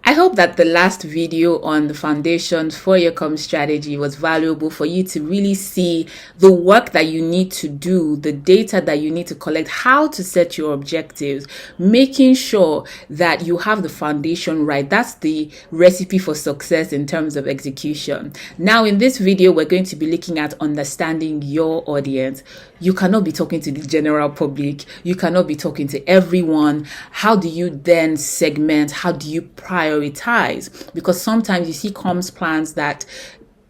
I hope that the last video on the foundations for your comms strategy was valuable for you to really see the work that you need to do, the data that you need to collect, how to set your objectives, making sure that you have the foundation right. That's the recipe for success in terms of execution. Now, in this video, we're going to be looking at understanding your audience. You cannot be talking to the general public. You cannot be talking to everyone. How do you then segment? How do you prioritize? Because sometimes you see comms plans that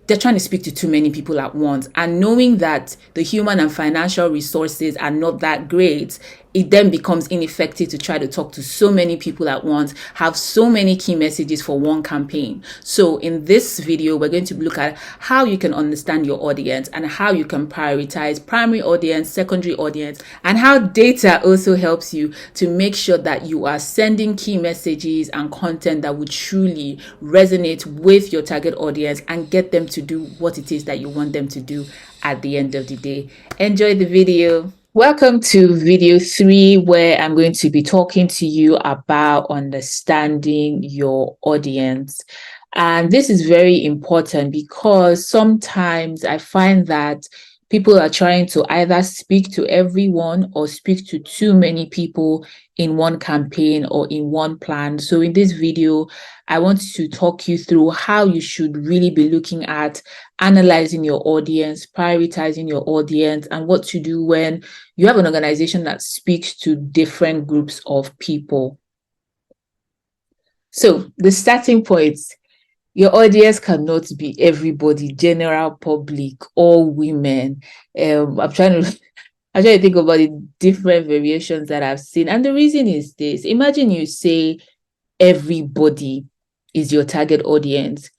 they're trying to speak to too many people at once. And knowing that the human and financial resources are not that great, it then becomes ineffective to try to talk to so many people at once, have so many key messages for one campaign. So in this video, we're going to look at how you can understand your audience and how you can prioritize primary audience, secondary audience, and how data also helps you to make sure that you are sending key messages and content that would truly resonate with your target audience and get them to do what it is that you want them to do at the end of the day. Enjoy the video. Welcome to video 3, where I'm going to be talking to you about understanding your audience. And this is very important because sometimes I find that people are trying to either speak to everyone or speak to too many people in one campaign or in one plan. So in this video, I want to talk you through how you should really be looking at analyzing your audience, prioritizing your audience, and what to do when you have an organization that speaks to different groups of people. So the starting points: your audience cannot be everybody, general public, all women. I'm trying to think about the different variations that I've seen. And the reason is this: imagine you say everybody is your target audience.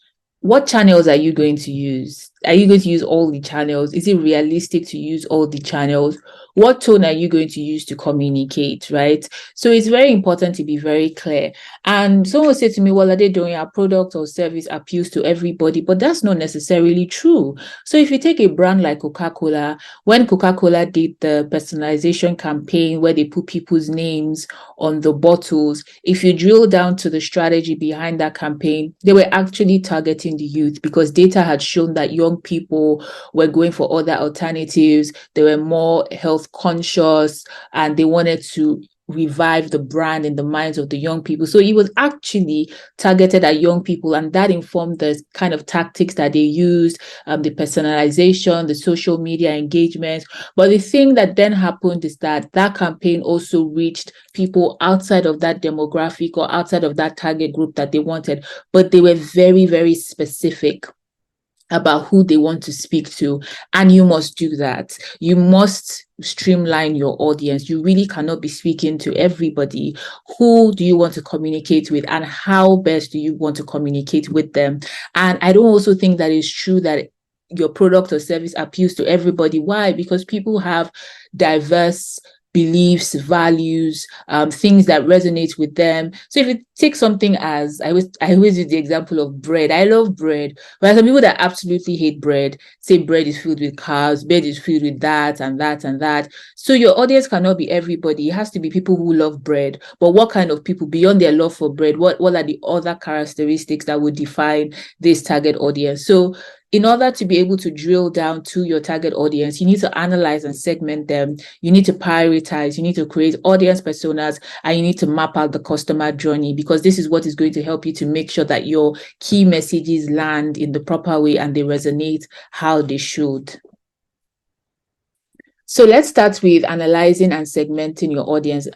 What channels are you going to use? Are you going to use all the channels? Is it realistic to use all the channels? What tone are you going to use to communicate, right? So it's very important to be very clear. And someone will say to me, well, Adedoyin, our product or service appeals to everybody, but that's not necessarily true. So if you take a brand like Coca-Cola, when Coca-Cola did the personalization campaign where they put people's names on the bottles, if you drill down to the strategy behind that campaign, they were actually targeting the youth because data had shown that young people were going for other alternatives. They were more health conscious and they wanted to revive the brand in the minds of the young people. So it was actually targeted at young people, and that informed the kind of tactics that they used, the personalization, the social media engagement. But the thing that then happened is that that campaign also reached people outside of that demographic or outside of that target group that they wanted, but they were very, very specific about who they want to speak to. And you must do that. You must streamline your audience. You really cannot be speaking to everybody. Who do you want to communicate with, and how best do you want to communicate with them? And I don't also think that it's true that your product or service appeals to everybody. Why? Because people have diverse beliefs, values, things that resonate with them. So if you take something as, I always use the example of bread. I love bread, but some people that absolutely hate bread, say bread is filled with carbs, bread is filled with that and that and that. So your audience cannot be everybody. It has to be people who love bread. But what kind of people, beyond their love for bread, what are the other characteristics that would define this target audience? So in order to be able to drill down to your target audience, you need to analyze and segment them. You need to prioritize. You need to create audience personas, and you need to map out the customer journey, because this is what is going to help you to make sure that your key messages land in the proper way and they resonate how they should. So let's start with analyzing and segmenting your audience.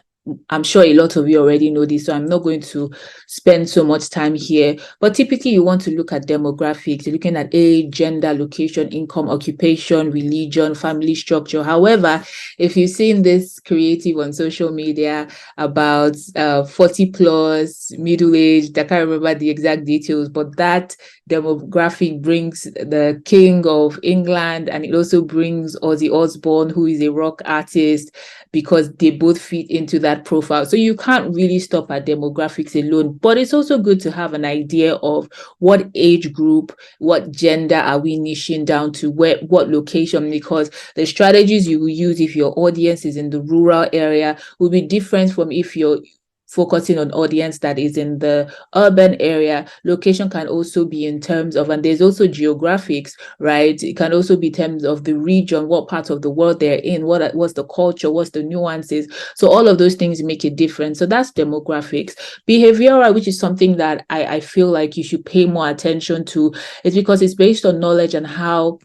I'm sure a lot of you already know this, so I'm not going to spend so much time here. But typically, you want to look at demographics. You're looking at age, gender, location, income, occupation, religion, family structure. However, if you've seen this creative on social media about 40 plus, middle aged, I can't remember the exact details, but that demographic brings the King of England, and it also brings Ozzy Osbourne, who is a rock artist, because they both fit into that profile. So you can't really stop at demographics alone, but it's also good to have an idea of what age group, what gender are we niching down to, what location, because the strategies you will use if your audience is in the rural area will be different from if you're focusing on audience that is in the urban area. Location can also be in terms of, and there's also geographics, right? It can also be in terms of the region, what part of the world they're in, what's the culture, what's the nuances. So all of those things make a difference. So that's demographics. Behavioral, which is something that I feel like you should pay more attention to, is because it's based on knowledge and how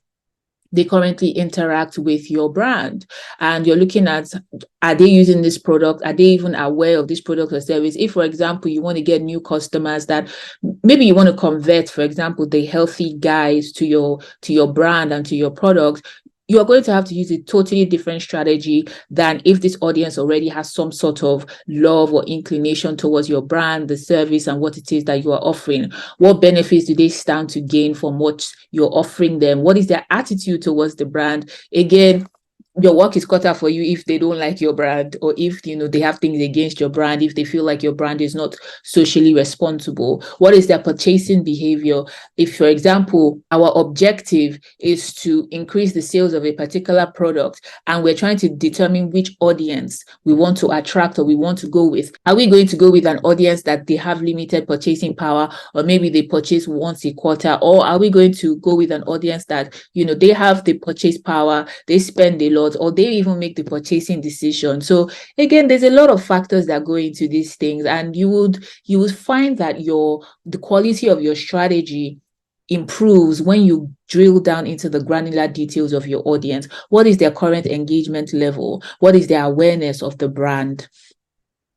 they currently interact with your brand. And you're looking at, are they using this product? Are they even aware of this product or service? If, for example, you want to get new customers that maybe you want to convert, for example, the healthy guys to your brand and to your product, you are going to have to use a totally different strategy than if this audience already has some sort of love or inclination towards your brand, the service, and what it is that you are offering. What benefits do they stand to gain from what you're offering them? What is their attitude towards the brand? Again, your work is cut out for you if they don't like your brand, or if they have things against your brand, if they feel like your brand is not socially responsible. What is their purchasing behavior? If, for example, our objective is to increase the sales of a particular product and we're trying to determine which audience we want to attract or we want to go with, are we going to go with an audience that they have limited purchasing power, or maybe they purchase once a quarter? Or are we going to go with an audience that they have the purchase power, they spend a lot, or they even make the purchasing decision? So again, there's a lot of factors that go into these things, and you would find that the quality of your strategy improves when you drill down into the granular details of your audience. What is their current engagement level? What is their awareness of the brand?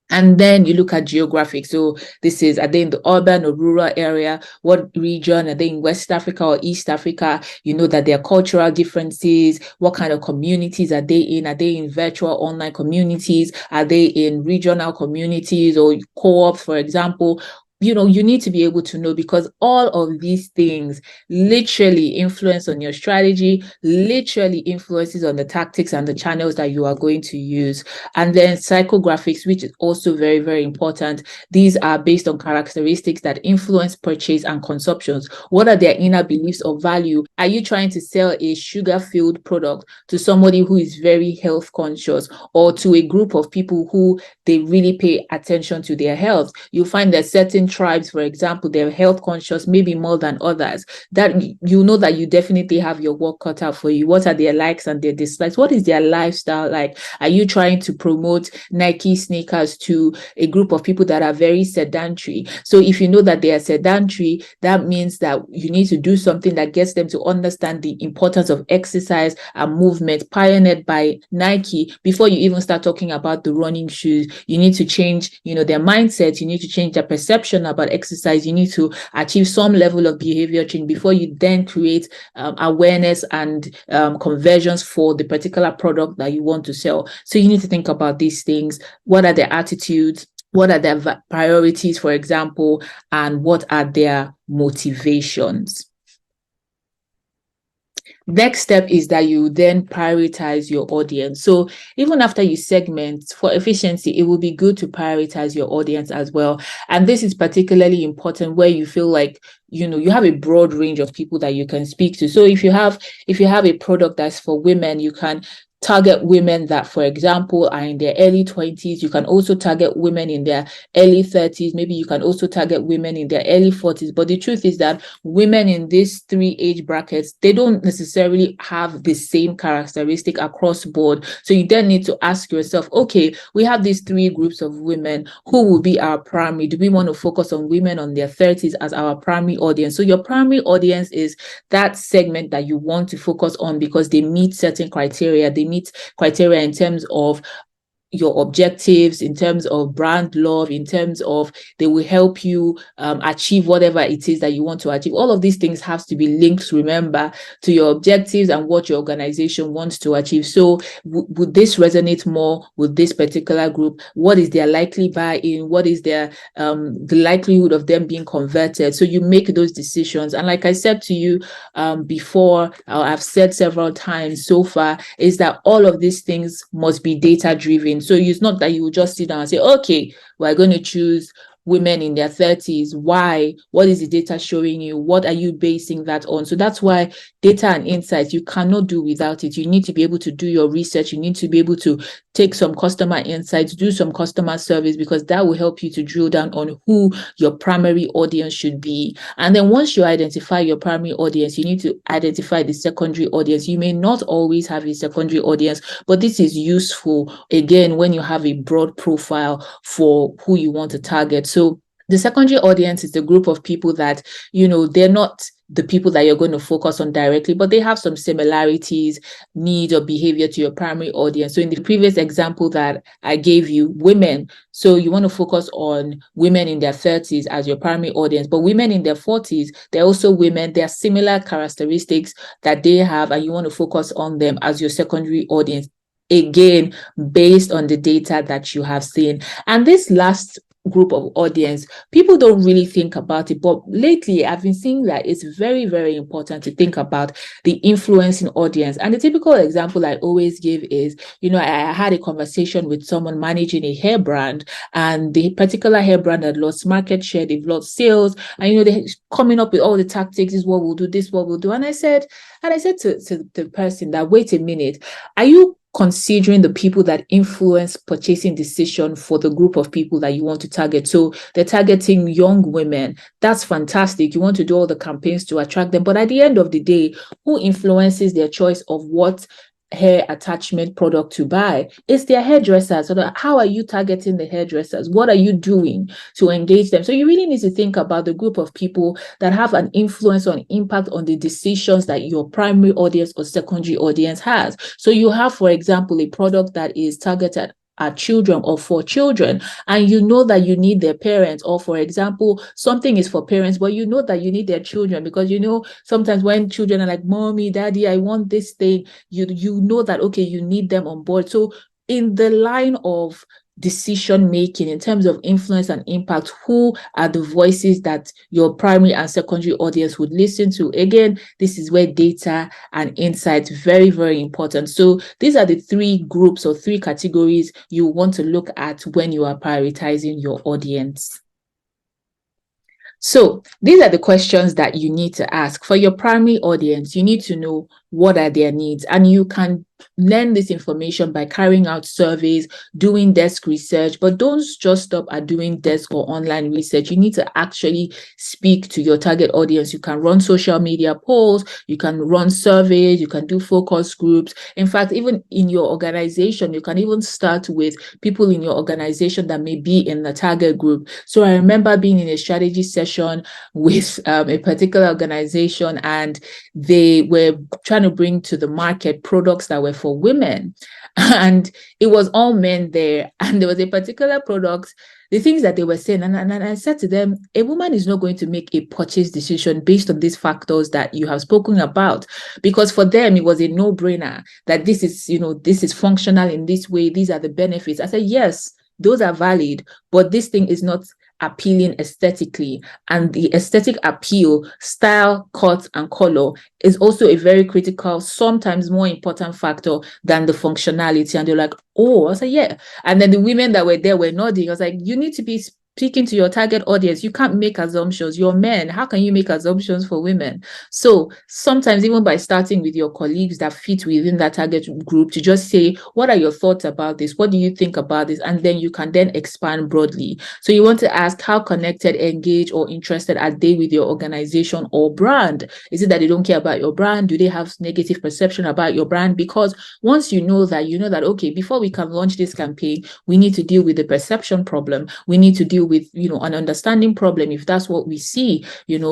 And then you look at geographic. So this is, are they in the urban or rural area? What region? Are they in West Africa or East Africa? You know that there are cultural differences. What kind of communities are they in? Are they in virtual online communities? Are they in regional communities or co-ops, for example? You need to be able to know, because all of these things literally influence on your strategy, literally influences on the tactics and the channels that you are going to use. And then psychographics, which is also very, very important. These are based on characteristics that influence purchase and consumptions. What are their inner beliefs or value? Are you trying to sell a sugar-filled product to somebody who is very health conscious, or to a group of people who they really pay attention to their health? You'll find that certain tribes, for example, they're health conscious, maybe more than others, that that you definitely have your work cut out for you. What are their likes and their dislikes? What is their lifestyle like? Are you trying to promote Nike sneakers to a group of people that are very sedentary? So if you know that they are sedentary, that means that you need to do something that gets them to understand the importance of exercise and movement, pioneered by Nike. Before you even start talking about the running shoes, you need to change their mindset. You need to change their perception about exercise. You need to achieve some level of behavior change before you then create awareness and conversions for the particular product that you want to sell. So you need to think about these things. What are their attitudes? What are their priorities, for example, and what are their motivations? Next step is that you then prioritize your audience. So even after you segment for efficiency, it will be good to prioritize your audience as well. And this is particularly important where you feel like you have a broad range of people that you can speak to. So if you have a product that's for women, you can target women that, for example, are in their early 20s. You can also target women in their early 30s. Maybe you can also target women in their early 40s. But the truth is that women in these three age brackets, they don't necessarily have the same characteristic across board. So you then need to ask yourself, okay, we have these three groups of women. Who will be our primary? Do we want to focus on women on their 30s as our primary audience? So your primary audience is that segment that you want to focus on because they meet certain criteria. They meet criteria in terms of your objectives, in terms of brand love, in terms of they will help you achieve whatever it is that you want to achieve. All of these things have to be linked, remember, to your objectives and what your organization wants to achieve. So would this resonate more with this particular group? What is their likely buy-in? What is their the likelihood of them being converted? So you make those decisions. And like I said to you before, I've said several times so far, is that all of these things must be data driven. So it's not that you will just sit down and say, okay, we're going to choose women in their 30s. Why? What is the data showing you? What are you basing that on? So that's why data and insights, you cannot do without it. You need to be able to do your research. You need to be able to take some customer insights, do some customer service, because that will help you to drill down on who your primary audience should be. And then once you identify your primary audience, you need to identify the secondary audience. You may not always have a secondary audience, but this is useful, again, when you have a broad profile for who you want to target. So the secondary audience is the group of people that, they're not the people that you're going to focus on directly, but they have some similarities, needs, or behavior to your primary audience. So in the previous example that I gave you, women, so you want to focus on women in their 30s as your primary audience, but women in their 40s, they're also women. There are similar characteristics that they have, and you want to focus on them as your secondary audience, again, based on the data that you have seen. And this last group of audience, people don't really think about it, but lately I've been seeing that it's very, very important to think about the influencing audience. And the typical example I always give is, I had a conversation with someone managing a hair brand, and the particular hair brand had lost market share, they've lost sales, and they're coming up with all the tactics, this is what we'll do, this is what we'll do. And I said to the person that, wait a minute, are you considering the people that influence purchasing decision for the group of people that you want to target? So they're targeting young women. That's fantastic. You want to do all the campaigns to attract them. But at the end of the day, who influences their choice of what hair attachment product to buy? It's their hairdressers. So how are you targeting the hairdressers? What are you doing to engage them? So you really need to think about the group of people that have an influence or an impact on the decisions that your primary audience or secondary audience has. So you have, for example, a product that is targeted at children or for children, and you know that you need their parents, or for example, something is for parents, but you know that you need their children, because sometimes when children are like, mommy, daddy, I want this thing, you know that, okay, you need them on board. So in the line of decision making, in terms of influence and impact, who are the voices that your primary and secondary audience would listen to? Again, this is where data and insights, very, very important. So these are the three groups or three categories you want to look at when you are prioritizing your audience. So these are the questions that you need to ask. For your primary audience, you need to know what are their needs, and you can learn this information by carrying out surveys, doing desk research, but don't just stop at doing desk or online research. You need to actually speak to your target audience. You can run social media polls, you can run surveys, you can do focus groups. In fact, even in your organization, you can even start with people in your organization that may be in the target group. So I remember being in a strategy session with a particular organization, and they were trying to bring to the market products that were for women, and it was all men there, and there was a particular product, the things that they were saying, and I said to them, a woman is not going to make a purchase decision based on these factors that you have spoken about, because for them it was a no-brainer that this is functional in this way, these are the benefits. I said, yes, those are valid, but this thing is not appealing aesthetically, and the aesthetic appeal, style, cut, and color is also a very critical, sometimes more important factor than the functionality. And they're like, oh, I was like, yeah. And then the women that were there were nodding. I was like, you need to be speaking to your target audience. You can't make assumptions. You're men. How can you make assumptions for women? So sometimes, even by starting with your colleagues that fit within that target group, to just say, what are your thoughts about this? What do you think about this? And then you can then expand broadly. So you want to ask, how connected, engaged, or interested are they with your organization or brand? Is it that they don't care about your brand? Do they have negative perception about your brand? Because once you know that, okay, before we can launch this campaign, we need to deal with the perception problem. We need to deal with, an understanding problem. If that's what we see,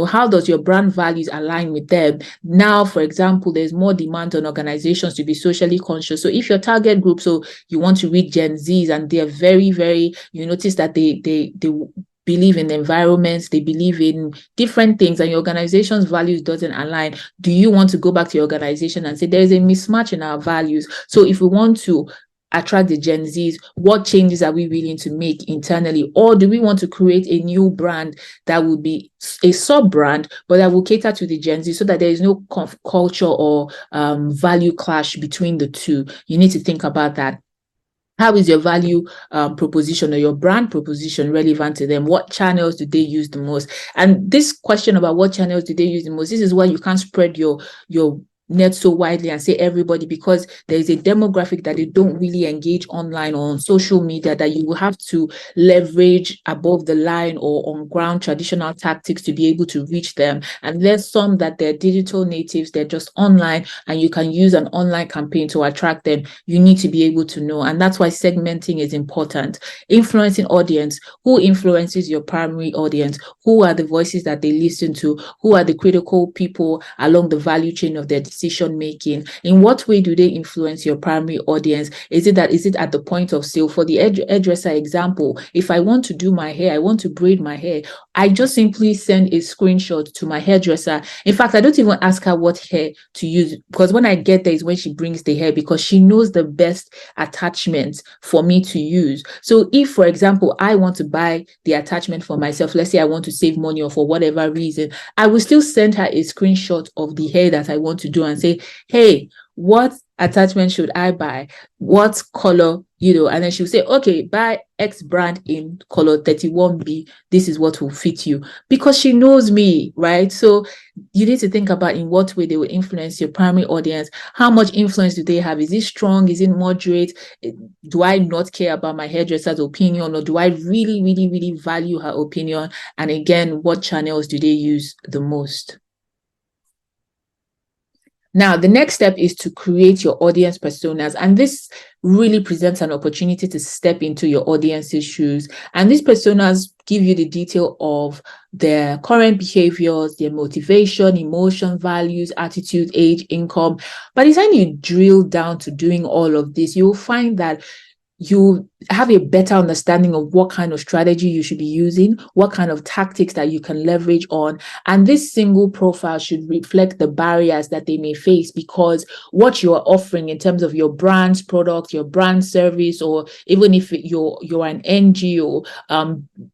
how does your brand values align with them? Now, for example, there's more demand on organizations to be socially conscious. So if your target group, so you want to reach Gen Zs, and they're very, very, you notice that they believe in the environments, they believe in different things, and your organization's values doesn't align, do you want to go back to your organization and say there is a mismatch in our values? So if we want to attract the Gen Zs, what changes are we willing to make internally? Or do we want to create a new brand that would be a sub-brand, but that will cater to the Gen Z, so that there is no culture or value clash between the two? You need to think about that. How is your value proposition or your brand proposition relevant to them? What channels do they use the most? And this question about what channels do they use the most, this is why you can't spread your net so widely and say everybody, because there is a demographic that they don't really engage online or on social media, that you will have to leverage above the line or on ground traditional tactics to be able to reach them. And there's some that they're digital natives, they're just online, and you can use an online campaign to attract them. You need to be able to know, and that's why segmenting is important. Influencing audience: who influences your primary audience? Who are the voices that they listen to? Who are the critical people along the value chain of their decision making? In what way do they influence your primary audience? Is it at the point of sale? For the hairdresser example, if I want to do my hair, I want to braid my hair, I just simply send a screenshot to my hairdresser. In fact, I don't even ask her what hair to use, because when I get there is when she brings the hair, because she knows the best attachments for me to use. So if, for example, I want to buy the attachment for myself, let's say I want to save money or for whatever reason, I will still send her a screenshot of the hair that I want to do and say, hey, what attachment should I buy? What color? And then she'll say, okay, buy X brand in color 31B. This is what will fit you, because she knows me, right? So you need to think about in what way they will influence your primary audience. How much influence do they have? Is it strong? Is it moderate? Do I not care about my hairdresser's opinion, or do I really, really, really value her opinion? And again, what channels do they use the most? Now, the next step is to create your audience personas. And this really presents an opportunity to step into your audience's shoes. And these personas give you the detail of their current behaviors, their motivation, emotion, values, attitude, age, income. By the time you drill down to doing all of this, you'll find that you have a better understanding of what kind of strategy you should be using, what kind of tactics that you can leverage on. And this single profile should reflect the barriers that they may face, because what you are offering in terms of your brand's product, your brand service, or even if you're an NGO,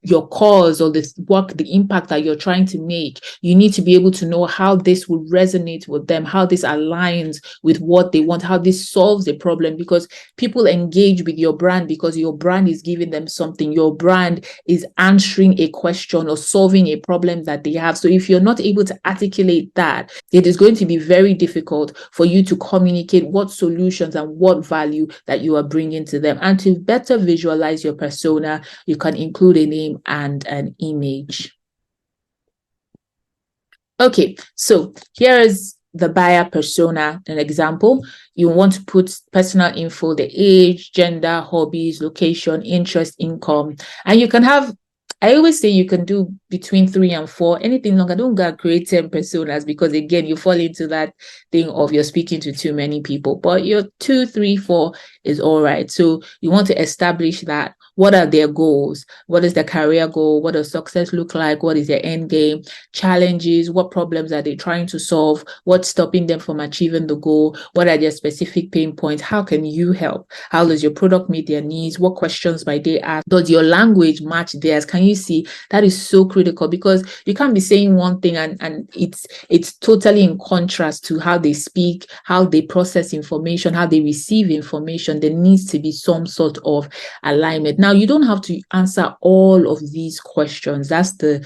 your cause or the impact that you're trying to make, you need to be able to know how this will resonate with them, how this aligns with what they want, how this solves a problem, because people engage with your brand because your brand is giving them something. Your brand is answering a question or solving a problem that they have. So if you're not able to articulate that, it is going to be very difficult for you to communicate what solutions and what value that you are bringing to them. And to better visualize your persona, you can include a name and an image. Okay, so here is the buyer persona, an example. You want to put personal info, the age, gender, hobbies, location, interest, income. And you can have, I always say you can do between 3 and 4, anything longer. Don't go create 10 personas, because again, you fall into that thing of you're speaking to too many people. But your 2, 3, 4 is all right. So you want to establish that. What are their goals? What is their career goal? What does success look like? What is their end game? Challenges? What problems are they trying to solve? What's stopping them from achieving the goal? What are their specific pain points? How can you help? How does your product meet their needs? What questions might they ask? Does your language match theirs? Can you see? That is so critical, because you can't be saying one thing and it's totally in contrast to how they speak, how they process information, how they receive information. There needs to be some sort of alignment. Now, you don't have to answer all of these questions. That's the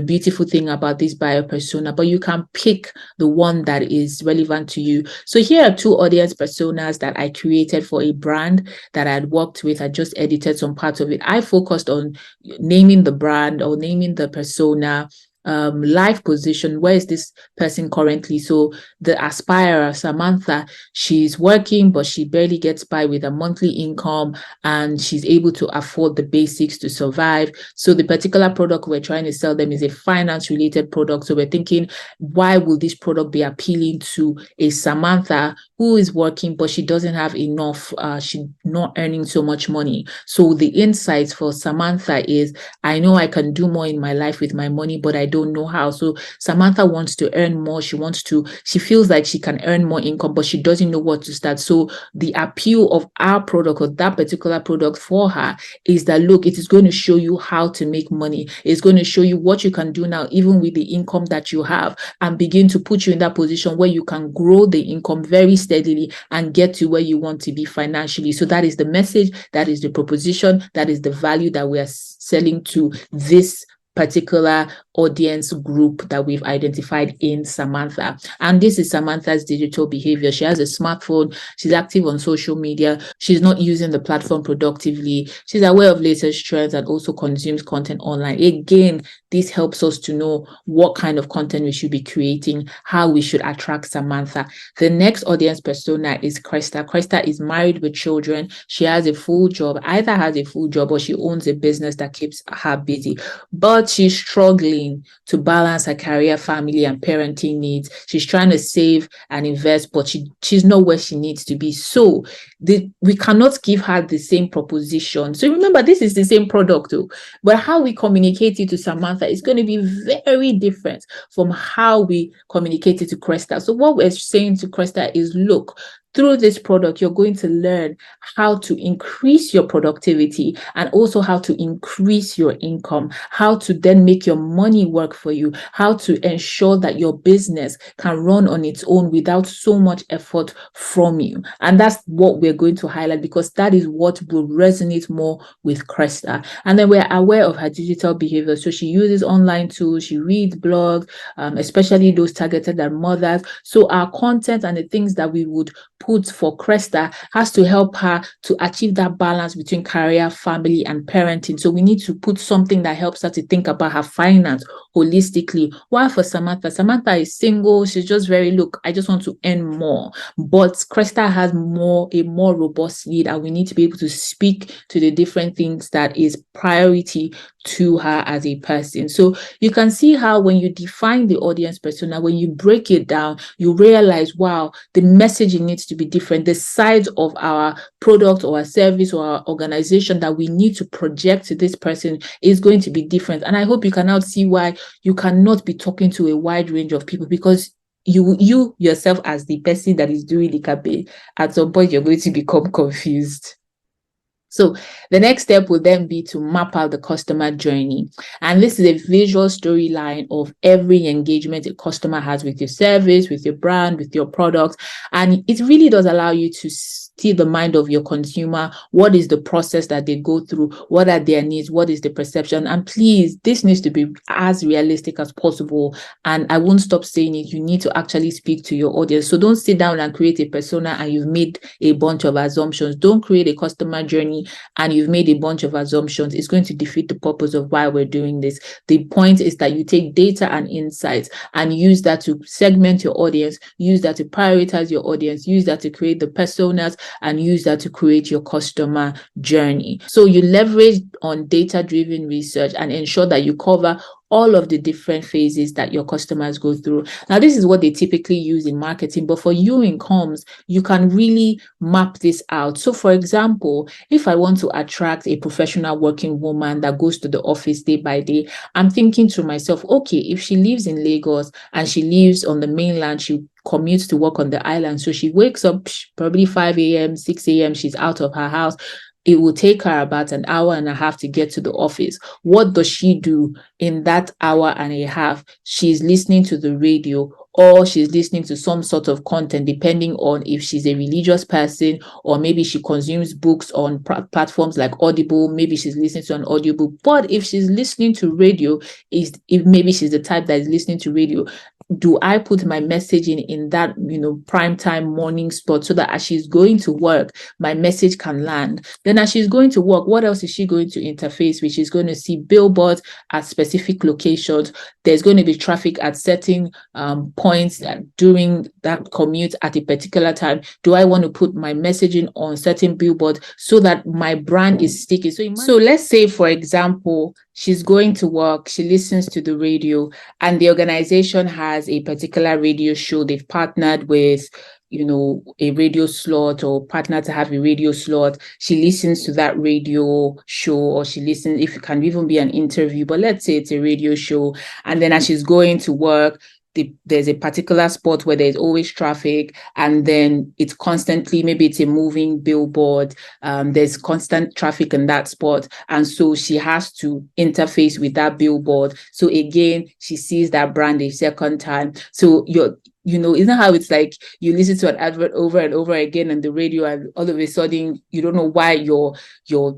beautiful thing about this buyer persona, but you can pick the one that is relevant to you. So here are 2 audience personas that I created for a brand that I had worked with. I just edited some parts of it. I focused on naming the brand or naming the persona, life position. Where is this person currently? So the aspirer, Samantha, she's working, but she barely gets by with a monthly income, and she's able to afford the basics to survive. So the particular product we're trying to sell them is a finance related product. So we're thinking, why will this product be appealing to a Samantha who is working, but she doesn't have enough, she's not earning so much money? So the insights for Samantha is, I know I can do more in my life with my money, but I don't know how. So Samantha wants to earn more. She feels like she can earn more income, but she doesn't know what to start. So the appeal of our product, or that particular product for her, is that, look, it is going to show you how to make money. It's going to show you what you can do now, even with the income that you have, and begin to put you in that position where you can grow the income very steadily and get to where you want to be financially. So that is the message, that is the proposition, that is the value that we are selling to this particular audience group that we've identified in Samantha. And this is Samantha's digital behavior. She has a smartphone. She's active on social media. She's not using the platform productively. She's aware of latest trends and also consumes content online. Again, this helps us to know what kind of content we should be creating, how we should attract Samantha. The next audience persona is Cresta. Cresta is married with children. She has a full job, either has a full job or she owns a business that keeps her busy. But she's struggling to balance her career, family, and parenting needs. She's trying to save and invest, but she's not where she needs to be. So we cannot give her the same proposition. So remember, this is the same product, though, but how we communicate it to Samantha is going to be very different from how we communicate it to Cresta. So what we're saying to Cresta is, look, through this product, you're going to learn how to increase your productivity and also how to increase your income, how to then make your money work for you, how to ensure that your business can run on its own without so much effort from you. And that's what we're going to highlight, because that is what will resonate more with Cresta. And then we're aware of her digital behavior. So she uses online tools, she reads blogs, especially those targeted at mothers. So our content and the things that we would put for Cresta has to help her to achieve that balance between career, family, and parenting. So we need to put something that helps her to think about her finance holistically. While for Samantha is single. She's just very, look, I just want to earn more. But Cresta has a more robust need, and we need to be able to speak to the different things that is priority to her as a person. So you can see how when you define the audience persona, when you break it down, you realize, wow, the messaging needs to be different. The sides of our product or our service or our organization that we need to project to this person is going to be different. And I hope you can now see why you cannot be talking to a wide range of people, because you yourself, as the person that is doing the campaign, at some point you're going to become confused. So the next step will then be to map out the customer journey. And this is a visual storyline of every engagement a customer has with your service, with your brand, with your product. And it really does allow you to see the mind of your consumer. What is the process that they go through? What are their needs? What is the perception? And please, this needs to be as realistic as possible. And I won't stop saying it. You need to actually speak to your audience. So don't sit down and create a persona and you've made a bunch of assumptions. Don't create a customer journey and you've made a bunch of assumptions. It's going to defeat the purpose of why we're doing this. The point is that you take data and insights and use that to segment your audience, use that to prioritize your audience, use that to create the personas, and use that to create your customer journey. So you leverage on data-driven research and ensure that you cover all of the different phases that your customers go through. Now, this is what they typically use in marketing, but for you in comms, you can really map this out. So for example, if I want to attract a professional working woman that goes to the office day by day, I'm thinking to myself, okay, if she lives in Lagos and she lives on the mainland, she commutes to work on the island. So she wakes up probably 5 a.m., 6 a.m., she's out of her house. It will take her about an hour and a half to get to the office. What does she do in that hour and a half? She's listening to the radio, or she's listening to some sort of content, depending on if she's a religious person, or maybe she consumes books on platforms like Audible. Maybe she's listening to an audiobook. But if she's listening to radio, if maybe she's the type that is listening to radio, do I put my message in that, prime time morning spot, so that as she's going to work, my message can land? Then as she's going to work, what else is she going to interface with? She's going to see billboards at specific locations. There's going to be traffic at certain points during that commute at a particular time. Do I want to put my messaging on certain billboards so that my brand is sticky? So let's say, for example, she's going to work, she listens to the radio, and the organization has a particular radio show. They've partnered with, a radio slot, or partner to have a radio slot. She listens to that radio show, or she listens, if it can even be an interview, but let's say it's a radio show. And then as she's going to work, there's a particular spot where there's always traffic, and then it's constantly, maybe it's a moving billboard, there's constant traffic in that spot, and so she has to interface with that billboard. So again, she sees that brand a second time. So isn't how it's like you listen to an advert over and over again on the radio, and all of a sudden you don't know why you're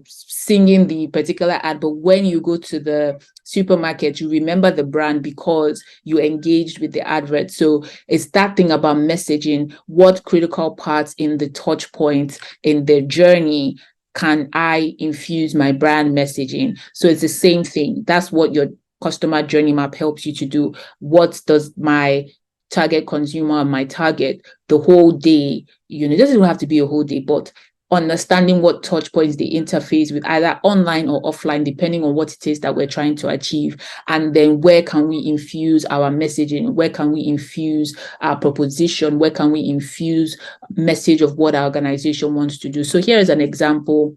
singing the particular ad, but when you go to the supermarket, you remember the brand because you engaged with the advert. So it's that thing about messaging. What critical parts in the touch points in the journey can I infuse my brand messaging? So it's the same thing. That's what your customer journey map helps you to do. What does my target consumer and my target the whole day, it doesn't have to be a whole day, but understanding what touch points they interface with, either online or offline, depending on what it is that we're trying to achieve. And then where can we infuse our messaging? Where can we infuse our proposition? Where can we infuse message of what our organization wants to do? So here is an example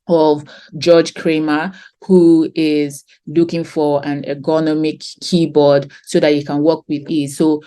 of George Kramer, who is looking for an ergonomic keyboard so that you can work with ease. So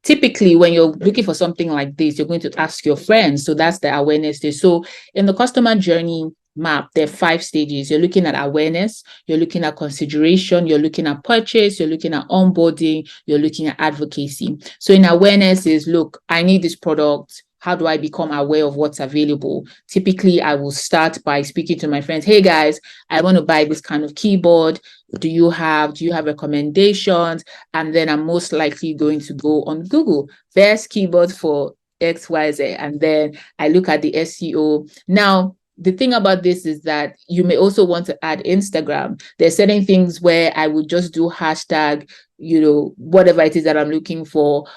typically, when you're looking for something like this, you're going to ask your friends. So that's the awareness stage. So in the customer journey map, there are 5 stages. You're looking at awareness, you're looking at consideration, you're looking at purchase, you're looking at onboarding, you're looking at advocacy. So in awareness is, look, I need this product. How do I become aware of what's available? Typically, I will start by speaking to my friends. Hey guys, I want to buy this kind of keyboard. Do you have recommendations? And then I'm most likely going to go on Google, best keyboard for XYZ. And then I look at the SEO. Now, the thing about this is that you may also want to add Instagram. There's certain things where I would just do hashtag, whatever it is that I'm looking for,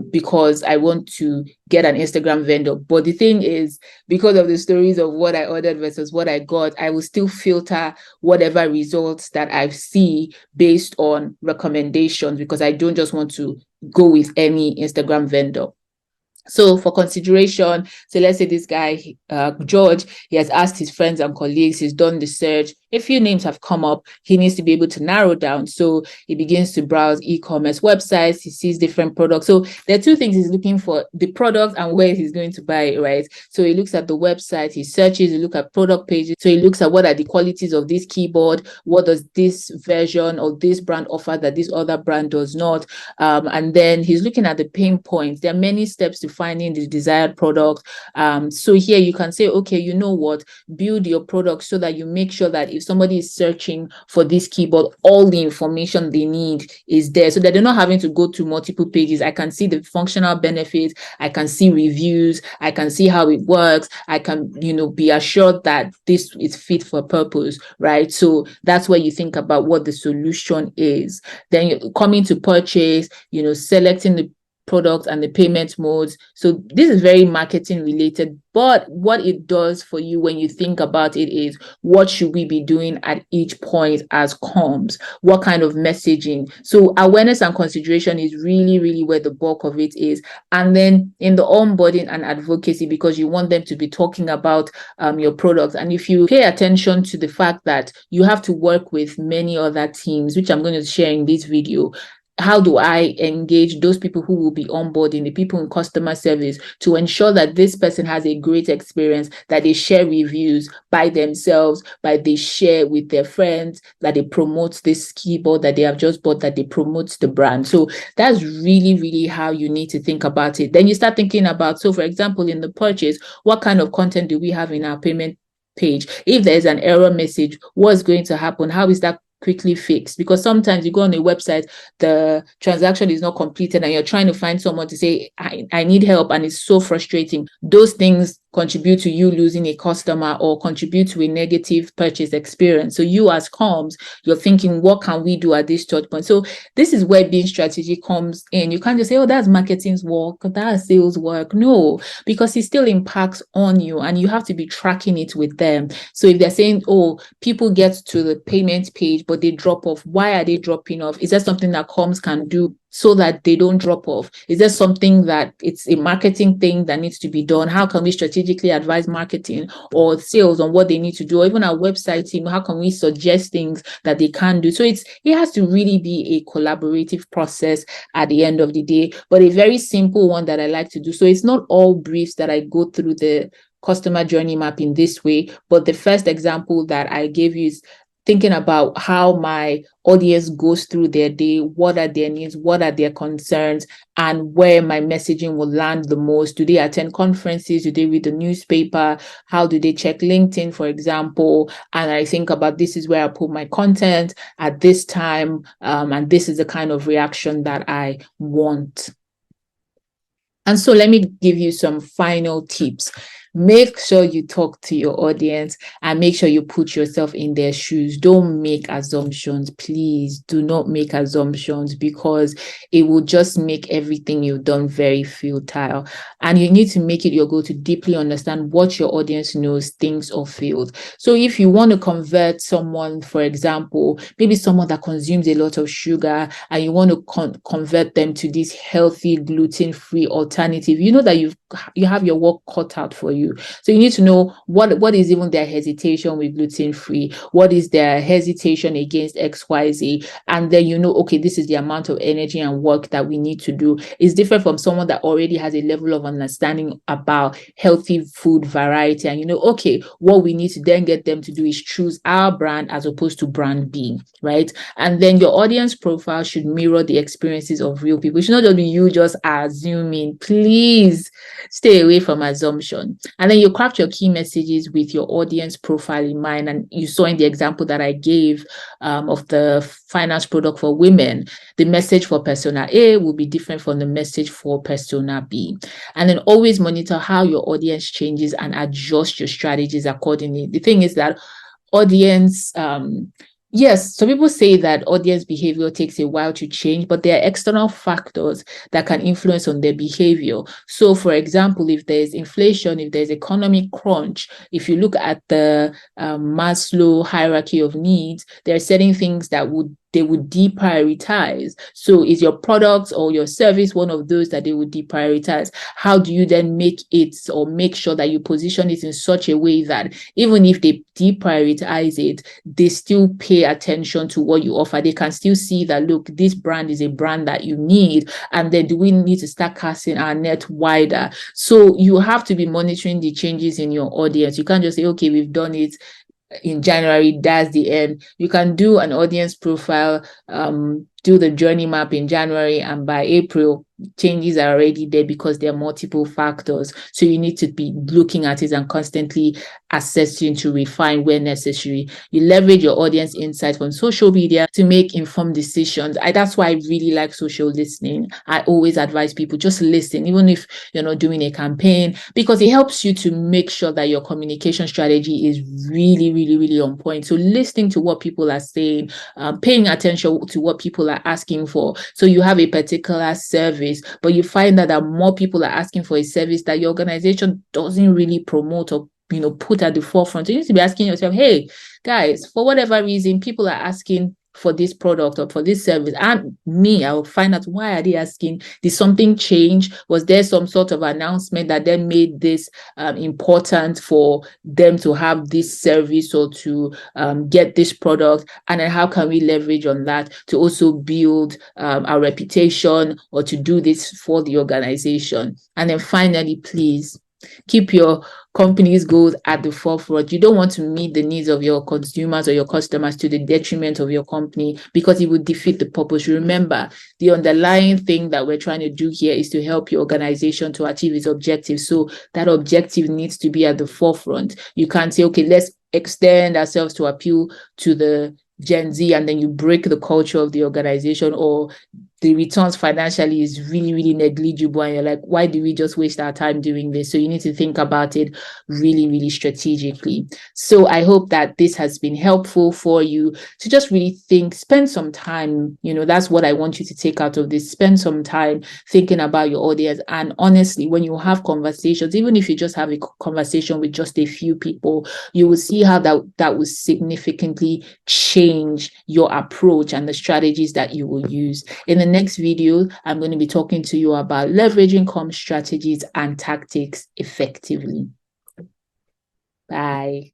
because I want to get an Instagram vendor. But the thing is, because of the stories of what I ordered versus what I got, I will still filter whatever results that I see based on recommendations, because I don't just want to go with any Instagram vendor. So for consideration, so let's say this guy, George, he has asked his friends and colleagues, he's done the search, a few names have come up, he needs to be able to narrow down. So he begins to browse e-commerce websites, he sees different products. So there are 2 things he's looking for: the product and where he's going to buy it, right? So he looks at the website, he searches, he looks at product pages. So he looks at what are the qualities of this keyboard, what does this version or this brand offer that this other brand does not. And then he's looking at the pain points. There are many steps to finding the desired product. So here you can say, okay, you know what, build your product so that you make sure that if somebody is searching for this keyboard, all the information they need is there, so that they're not having to go to multiple pages. I can see the functional benefits, I can see reviews, I can see how it works, I can, be assured that this is fit for purpose, right? So that's where you think about what the solution is. Then you're coming to purchase, selecting the product and the payment modes. So this is very marketing related, but what it does for you when you think about it is, what should we be doing at each point as comms? What kind of messaging? So awareness and consideration is really, really where the bulk of it is. And then in the onboarding and advocacy, because you want them to be talking about your products. And if you pay attention to the fact that you have to work with many other teams, which I'm going to share in this video, how do I engage those people who will be onboarding, the people in customer service, to ensure that this person has a great experience, that they share reviews by themselves, but they share with their friends, that they promote this keyboard that they have just bought, that they promote the brand. So that's really, really how you need to think about it. Then you start thinking about, so for example, in the purchase, what kind of content do we have in our payment page? If there's an error message, what's going to happen? How is that quickly fixed? Because sometimes you go on a website, the transaction is not completed, and you're trying to find someone to say, I need help, and it's so frustrating. Those things contribute to you losing a customer or contribute to a negative purchase experience. So you as comms, you're thinking, what can we do at this touch point? So this is where being strategic comes in. You can't just say, oh, that's marketing's work, that's sales work. No, because it still impacts on you, and you have to be tracking it with them. So if they're saying, oh, people get to the payment page, but they drop off, why are they dropping off? Is that something that comms can do so that they don't drop off? Is there something that it's a marketing thing that needs to be done? How can we strategically advise marketing or sales on what they need to do? Or even our website team, how can we suggest things that they can do? So it has to really be a collaborative process at the end of the day, but a very simple one that I like to do. So it's not all briefs that I go through the customer journey map in this way, but the first example that I gave you is thinking about how my audience goes through their day, what are their needs, what are their concerns, and where my messaging will land the most. Do they attend conferences? Do they read the newspaper? How do they check LinkedIn, for example? And I think about, this is where I put my content at this time, and this is the kind of reaction that I want. And so let me give you some final tips. Make sure you talk to your audience and make sure you put yourself in their shoes. Don't make assumptions. Please do not make assumptions, because it will just make everything you've done very futile. And you need to make it your goal to deeply understand what your audience knows, thinks, or feels. So if you want to convert someone, for example, maybe someone that consumes a lot of sugar, and you want to convert them to this healthy, gluten-free alternative, you know that you have your work cut out for you. So you need to know what is even their hesitation with gluten-free, what is their hesitation against XYZ, and then you know, okay, this is the amount of energy and work that we need to do. It's different from someone that already has a level of understanding about healthy food variety, and you know, okay, what we need to then get them to do is choose our brand as opposed to brand B, right? And then your audience profile should mirror the experiences of real people. It should not just be you just assuming. Please stay away from assumption. And then you craft your key messages with your audience profile in mind. And you saw in the example that I gave of the finance product for women, the message for persona A will be different from the message for persona B. And then always monitor how your audience changes and adjust your strategies accordingly. The thing is that audience, yes, some people say that audience behavior takes a while to change, but there are external factors that can influence on their behavior. So, for example, if there's inflation, if there's economic crunch, if you look at the Maslow hierarchy of needs, there are certain things that they would deprioritize. So is your product or your service one of those that they would deprioritize? How do you then make it, or make sure that you position it in such a way that even if they deprioritize it, they still pay attention to what you offer? They can still see that, look, this brand is a brand that you need. And then do we need to start casting our net wider? So you have to be monitoring the changes in your audience. You can't just say, okay, we've done it in January, that's the end. You can do an audience profile, do the journey map in January, and by April, changes are already there because there are multiple factors. So you need to be looking at it and constantly assessing to refine where necessary. You leverage your audience insight from social media to make informed decisions. That's why I really like social listening. I always advise people, just listen, even if you're not doing a campaign, because it helps you to make sure that your communication strategy is really, really, really on point. So listening to what people are saying, paying attention to what people are asking for. So you have a particular service, but you find that more people are asking for a service that your organization doesn't really promote or put at the forefront. So you need to be asking yourself, hey guys, for whatever reason, people are asking for this product or for this service, and I'll find out, why are they asking? Did something change? Was there some sort of announcement that then made this important for them to have this service or to get this product? And then how can we leverage on that to also build our reputation, or to do this for the organization? And then finally, please keep your company's goals at the forefront. You don't want to meet the needs of your consumers or your customers to the detriment of your company, because it would defeat the purpose. Remember, the underlying thing that we're trying to do here is to help your organization to achieve its objectives. So that objective needs to be at the forefront. You can't say, okay, let's extend ourselves to appeal to the Gen Z, and then you break the culture of the organization, or the returns financially is really, really negligible, and you're like, why do we just waste our time doing this? So you need to think about it really, really strategically. So I hope that this has been helpful for you to just really think, spend some time, that's what I want you to take out of this. Spend some time thinking about your audience. And honestly, when you have conversations, even if you just have a conversation with just a few people, you will see how that will significantly change your approach and the strategies that you will use. In the next video, I'm going to be talking to you about leveraging comms strategies and tactics effectively. Bye.